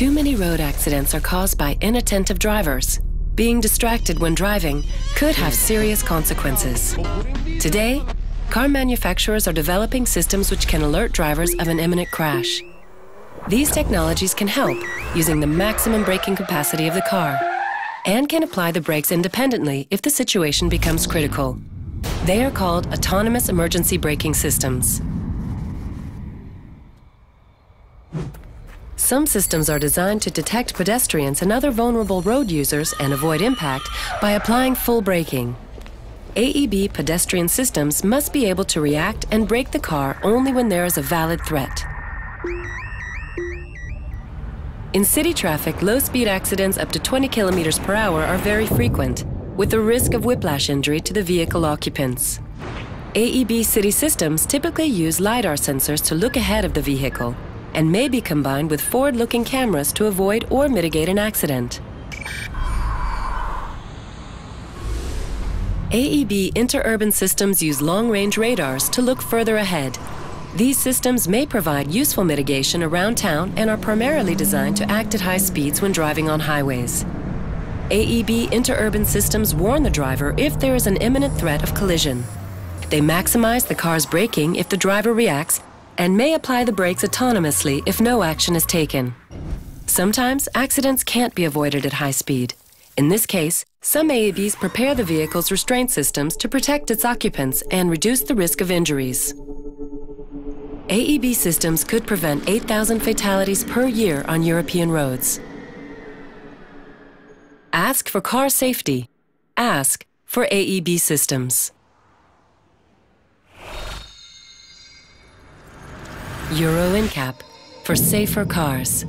Too many road accidents are caused by inattentive drivers. Being distracted when driving could have serious consequences. Today, car manufacturers are developing systems which can alert drivers of an imminent crash. These technologies can help using the maximum braking capacity of the car and can apply the brakes independently if the situation becomes critical. They are called autonomous emergency braking systems. Some systems are designed to detect pedestrians and other vulnerable road users and avoid impact by applying full braking. AEB pedestrian systems must be able to react and brake the car only when there is a valid threat. In city traffic, low-speed accidents up to 20 kilometers per hour are very frequent, with the risk of whiplash injury to the vehicle occupants. AEB city systems typically use LiDAR sensors to look ahead of the vehicle and may be combined with forward-looking cameras to avoid or mitigate an accident. AEB interurban systems use long-range radars to look further ahead. These systems may provide useful mitigation around town and are primarily designed to act at high speeds when driving on highways. AEB interurban systems warn the driver if there is an imminent threat of collision. They maximize the car's braking if the driver reacts and may apply the brakes autonomously if no action is taken. Sometimes accidents can't be avoided at high speed. In this case, some AEBs prepare the vehicle's restraint systems to protect its occupants and reduce the risk of injuries. AEB systems could prevent 8,000 fatalities per year on European roads. Ask for car safety. Ask for AEB systems. Euro NCAP for safer cars.